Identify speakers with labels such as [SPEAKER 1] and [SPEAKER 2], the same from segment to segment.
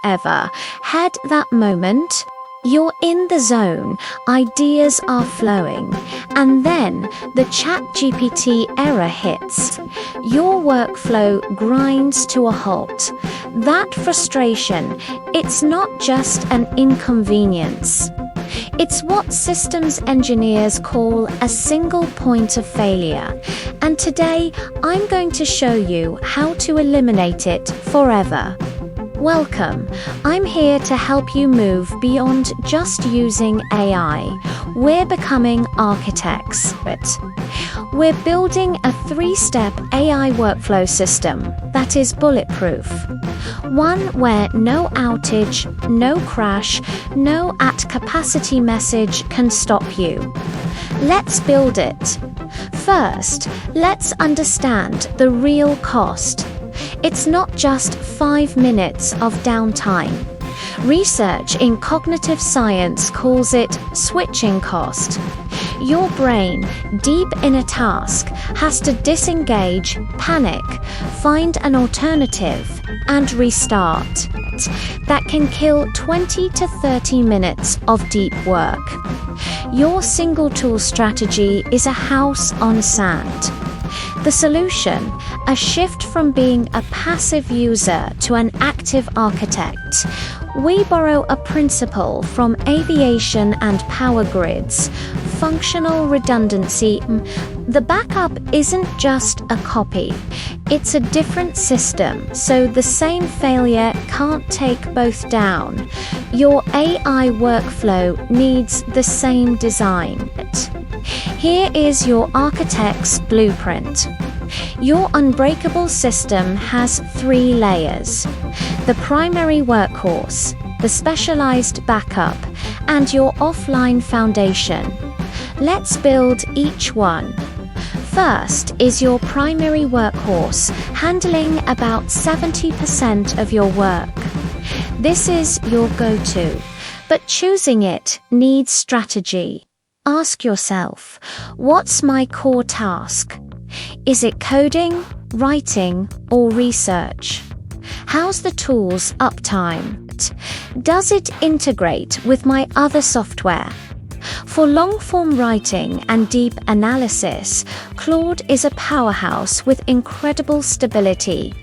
[SPEAKER 1] ever had that moment? You're in the zone, ideas are flowing, and then the ChatGPT error hits. Your workflow grinds to a halt. That frustration, it's not just an inconvenience. It's what systems engineers call a single point of failure. And today, I'm going to show you how to eliminate it forever. Welcome. I'm here to help you move beyond just using AI. We're becoming architects. We're building a 3-step AI workflow system that is bulletproof. One where no outage, no crash, no at-capacity message can stop you. Let's build it. First, let's understand the real cost. It's not just 5 minutes of downtime. Research in cognitive science calls it switching cost. Your brain, deep in a task, has to disengage, panic, find an alternative, and restart. That can kill 20 to 30 minutes of deep work. Your single tool strategy is a house on sand. The solution, a shift from being a passive user to an active architect. We borrow a principle from aviation and power grids, functional redundancy. The backup isn't just a copy, it's a different system, so the same failure can't take both down. Your AI workflow needs the same design. Here is your architect's blueprint. Your unbreakable system has 3 layers: the primary workhorse, the specialized backup, and your offline foundation. Let's build each one. First is your primary workhorse, handling about 70% of your work. This is your go-to, but choosing it needs strategy. Ask yourself, what's my core task? Is it coding, writing, or research? How's the tool's uptime? Does it integrate with my other software? For long-form writing and deep analysis, Claude is a powerhouse with incredible stability.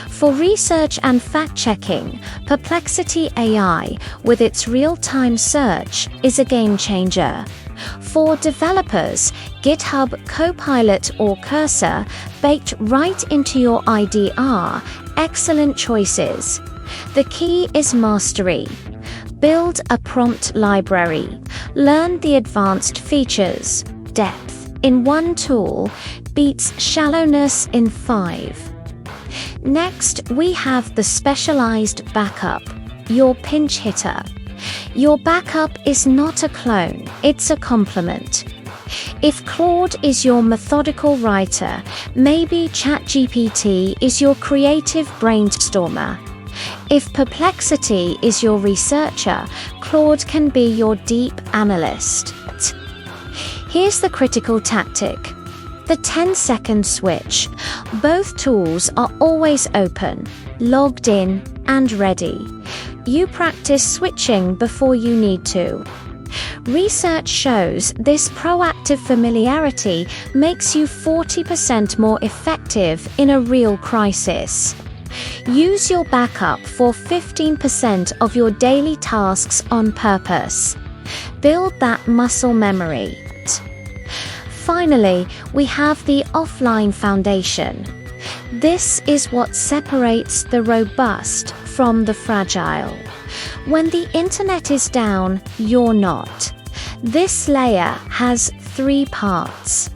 [SPEAKER 1] For research and fact-checking, Perplexity AI, with its real-time search, is a game-changer. For developers, GitHub Copilot or Cursor, baked right into your IDR, excellent choices. The key is mastery. Build a prompt library. Learn the advanced features. Depth in one tool beats shallowness in 5. Next, we have the specialized backup, your pinch hitter. Your backup is not a clone, it's a complement. If Claude is your methodical writer, maybe ChatGPT is your creative brainstormer. If Perplexity is your researcher, Claude can be your deep analyst. Here's the critical tactic: the 10-second switch. Both tools are always open, logged in, and ready. You practice switching before you need to. Research shows this proactive familiarity makes you 40% more effective in a real crisis. Use your backup for 15% of your daily tasks on purpose. Build that muscle memory. Finally, we have the offline foundation. This is what separates the robust from the fragile. When the internet is down, you're not. This layer has 3 parts.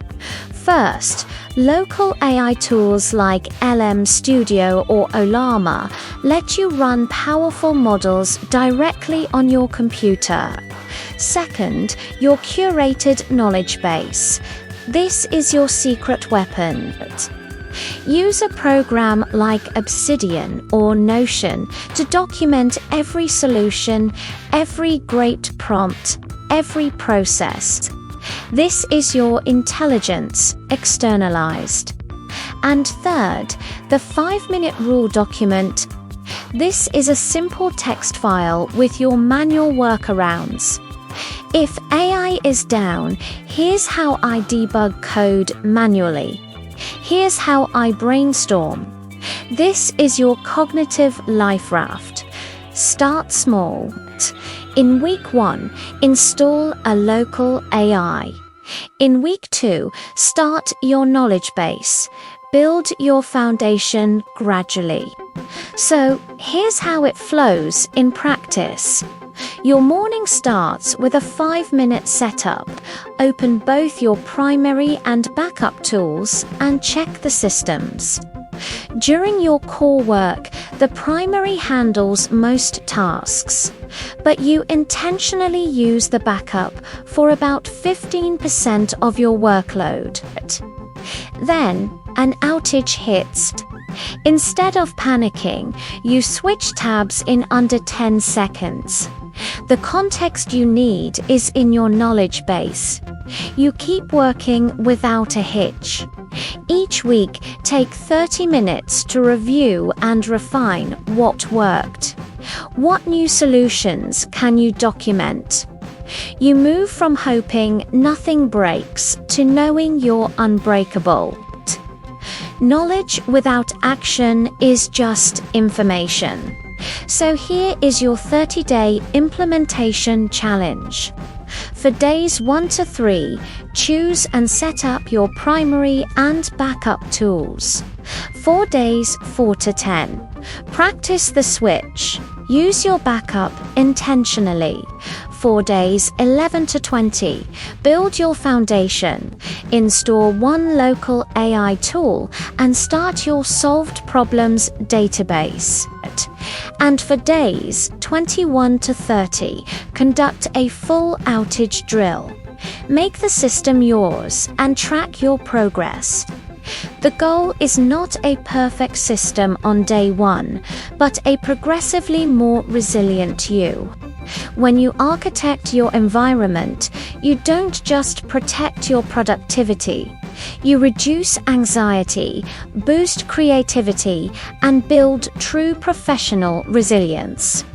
[SPEAKER 1] First, local AI tools like LM Studio or Olama let you run powerful models directly on your computer. Second, your curated knowledge base. This is your secret weapon. Use a program like Obsidian or Notion to document every solution, every great prompt, every process. This is your intelligence externalized. And third, the 5-minute rule document. This is a simple text file with your manual workarounds. If AI is down, here's how I debug code manually. Here's how I brainstorm. This is your cognitive life raft. Start small. In week 1, install a local AI. In week 2, start your knowledge base. Build your foundation gradually. So, here's how it flows in practice. Your morning starts with a 5-minute setup. Open both your primary and backup tools and check the systems. During your core work, the primary handles most tasks, but you intentionally use the backup for about 15% of your workload. Then, an outage hits. Instead of panicking, you switch tabs in under 10 seconds. The context you need is in your knowledge base. You keep working without a hitch. Each week, take 30 minutes to review and refine what worked. What new solutions can you document? You move from hoping nothing breaks to knowing you're unbreakable. Knowledge without action is just information. So here is your 30-day implementation challenge. For days 1 to 3, choose and set up your primary and backup tools. For days 4 to 10, practice the switch. Use your backup intentionally. For days 11 to 20, build your foundation. Install one local AI tool and start your solved problems database. And for days 21 to 30, conduct a full outage drill. Make the system yours and track your progress. The goal is not a perfect system on day 1, but a progressively more resilient you. When you architect your environment, you don't just protect your productivity. You reduce anxiety, boost creativity, and build true professional resilience.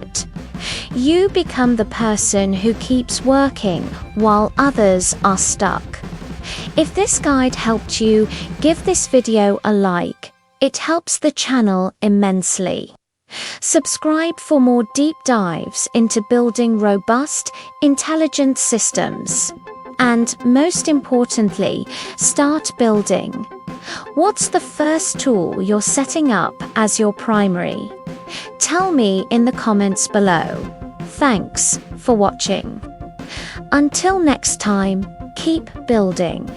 [SPEAKER 1] You become the person who keeps working while others are stuck. If this guide helped you, give this video a like. It helps the channel immensely. Subscribe for more deep dives into building robust, intelligent systems. And most importantly, start building. What's the first tool you're setting up as your primary? Tell me in the comments below. Thanks for watching. Until next time, keep building.